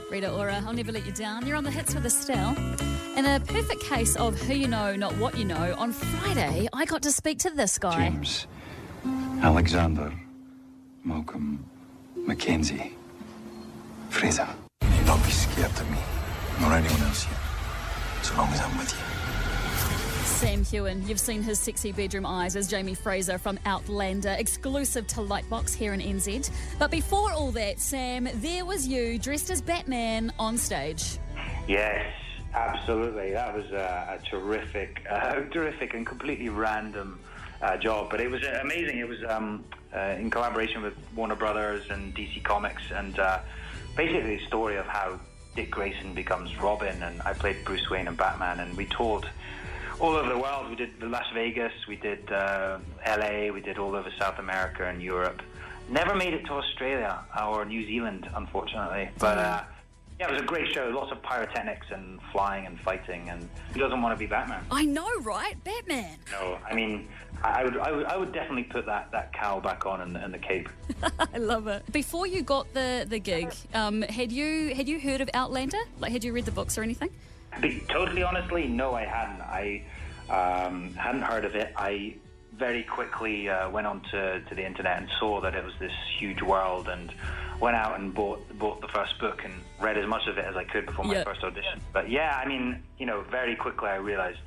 Rita Ora, I'll Never Let You Down. You're on the hits with Estelle. In a perfect case of who you know, not what you know, on Friday, I got to speak to this guy. James, Alexander, Malcolm, Mackenzie, Fraser. You need not be scared of me, nor anyone else here, so long as I'm with you. Sam Heughan, you've seen his sexy bedroom eyes as Jamie Fraser from Outlander, exclusive to Lightbox here in NZ. But before all that, Sam, there was you dressed as Batman on stage. Yes, absolutely. That was a terrific and completely random job, but it was amazing. It was in collaboration with Warner Brothers and DC Comics, and basically the story of how Dick Grayson becomes Robin, and I played Bruce Wayne and Batman, and we toured all over the world. We did Las Vegas, we did LA, we did all over South America and Europe. Never made it to Australia or New Zealand, unfortunately. But yeah, it was a great show. Lots of pyrotechnics and flying and fighting. And who doesn't want to be Batman? I know, right? Batman. No, I mean, I would definitely put that cowl back on and the cape. I love it. Before you got the gig, had you heard of Outlander? Like, had you read the books or anything? To be totally honestly, no, I hadn't. I hadn't heard of it. I very quickly went onto the internet and saw that it was this huge world, and went out and bought the first book and read as much of it as I could before my first audition. But yeah, I mean, very quickly I realized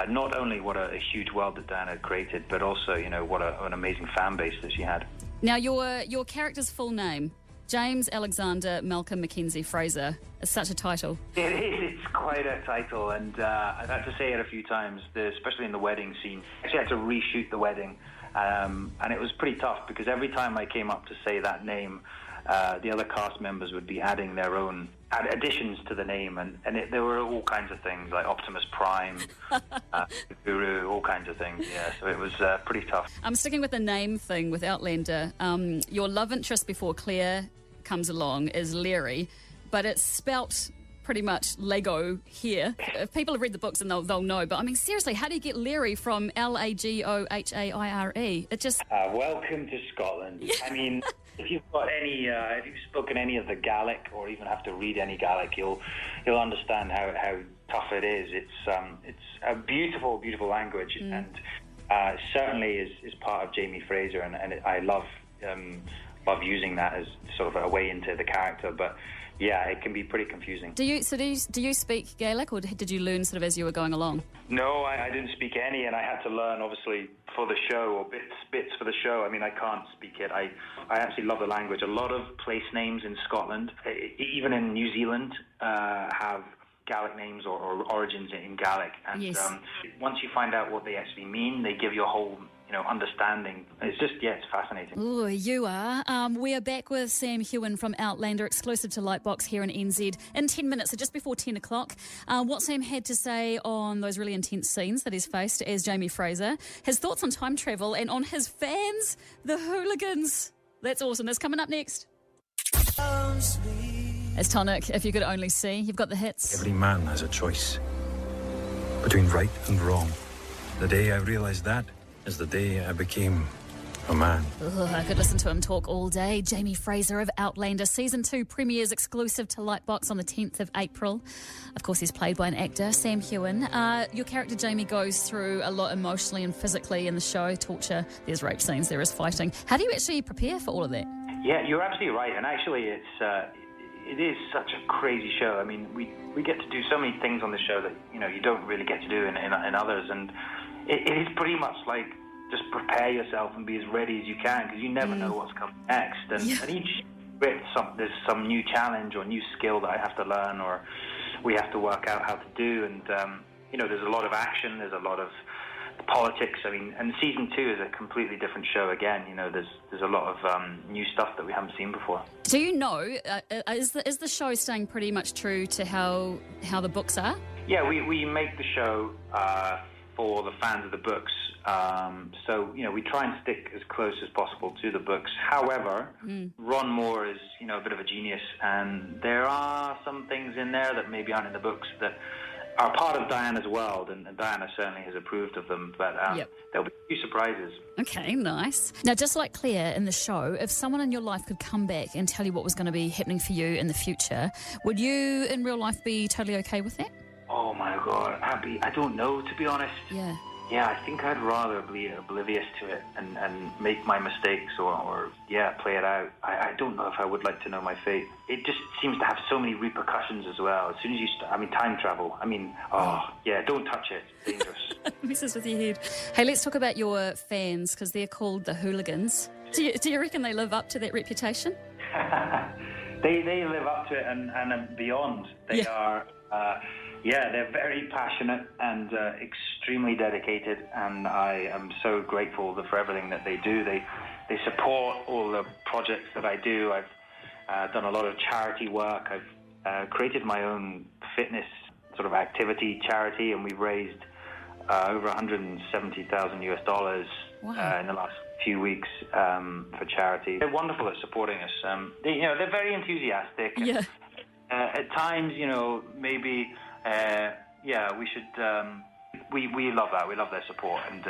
not only what a huge world that Diana had created, but also, what an amazing fan base that she had. Now, your character's full name, James Alexander Malcolm Mackenzie Fraser, is such a title. It is. It's quite a title, and I've had to say it a few times, especially in the wedding scene. I actually had to reshoot the wedding, and it was pretty tough because every time I came up to say that name, the other cast members would be adding their own additions to the name, and there were all kinds of things like Optimus Prime, Guru, all kinds of things. Yeah, so it was pretty tough. I'm sticking with the name thing with Outlander. Your love interest before Claire comes along is Larry, but it's spelt pretty much Lego here. If people have read the books, and they'll know. But I mean, seriously, how do you get Larry from Lagohaire? It just welcome to Scotland. Yeah. I mean, if you've spoken any of the Gaelic, or even have to read any Gaelic, you'll understand how tough it is. It's a beautiful, beautiful language, and certainly is part of Jamie Fraser, and I love using that as sort of a way into the character. But yeah, it can be pretty confusing. Do you speak Gaelic, or did you learn sort of as you were going along? No, I didn't speak any, and I had to learn, obviously, for the show, or bits for the show. I mean, I can't speak it. I absolutely love the language. A lot of place names in Scotland, even in New Zealand, have Gaelic names or origins in Gaelic. And yes. Once you find out what they actually mean, they give you a whole understanding. It's just, it's fascinating. Oh, you are. We are back with Sam Heughan from Outlander, exclusive to Lightbox here in NZ, in 10 minutes, so just before 10 o'clock. What Sam had to say on those really intense scenes that he's faced as Jamie Fraser, his thoughts on time travel, and on his fans, the hooligans. That's awesome. That's coming up next. As Tonic, if you could only see, you've got the hits. Every man has a choice between right and wrong. The day I realised that is the day I became a man. I could listen to him talk all day. Jamie Fraser of Outlander. Season 2 premieres exclusive to Lightbox on the 10th of April. Of course, he's played by an actor, Sam Heughan. Your character, Jamie, goes through a lot emotionally and physically in the show. Torture, there's rape scenes, there is fighting. How do you actually prepare for all of that? Yeah, you're absolutely right. And actually, it is such a crazy show. I mean, we get to do so many things on the show that, you don't really get to do in others. And it is pretty much like just prepare yourself and be as ready as you can, because you never know what's coming next. And each bit, there's some new challenge or new skill that I have to learn, or we have to work out how to do. And, there's a lot of action, there's a lot of politics. I mean, and season 2 is a completely different show again. There's a lot of new stuff that we haven't seen before. Do you know, is the show staying pretty much true to how the books are? Yeah, we make the show for the fans of the books. So, we try and stick as close as possible to the books. However, Ron Moore is, a bit of a genius, and there are some things in there that maybe aren't in the books that are part of Diana's world, and Diana certainly has approved of them, but there'll be a few surprises. Okay, nice. Now, just like Claire in the show, if someone in your life could come back and tell you what was going to be happening for you in the future, would you in real life be totally okay with that? Oh my God, I don't know, to be honest. Yeah. Yeah, I think I'd rather be oblivious to it and make my mistakes or play it out. I don't know if I would like to know my fate. It just seems to have so many repercussions as well. As soon as you time travel. Don't touch it. It's dangerous. Messes with your head. Hey, let's talk about your fans, because they're called the hooligans. Do you reckon they live up to that reputation? They live up to it and beyond. They are... they're very passionate and extremely dedicated, and I am so grateful for everything that they do. They support all the projects that I do. I've done a lot of charity work. I've created my own fitness sort of activity charity, and we've raised over $170,000 in the last few weeks for charity. They're wonderful at supporting us. They're very enthusiastic. Yeah. At times, maybe... we should. We love that. We love their support, and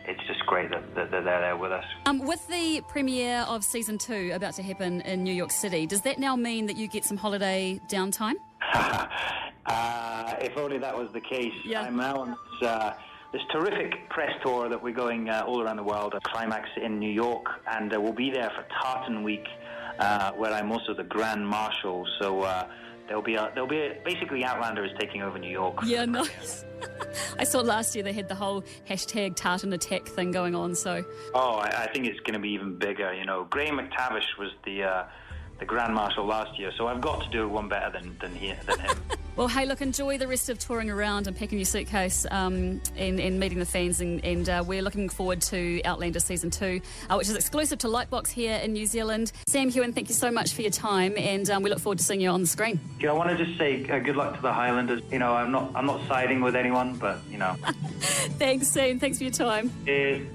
it's just great that they're there with us. With the premiere of season 2 about to happen in New York City, does that now mean that you get some holiday downtime? If only that was the case. Yeah. I'm now on this terrific press tour that we're going all around the world. A climax in New York, and we'll be there for Tartan Week, where I'm also the Grand Marshal. So. Basically Outlander is taking over New York. Yeah, nice. I saw last year they had the whole hashtag Tartan Attack thing going on, so... Oh, I think it's going to be even bigger, Graham McTavish was the Grand Marshal last year, so I've got to do one better than him. Well, hey, look, enjoy the rest of touring around and packing your suitcase and meeting the fans, and we're looking forward to Outlander Season 2, which is exclusive to Lightbox here in New Zealand. Sam Heughan, thank you so much for your time, and we look forward to seeing you on the screen. I want to just say good luck to the Highlanders. I'm not siding with anyone, but, Thanks, Sam. Thanks for your time. Cheers.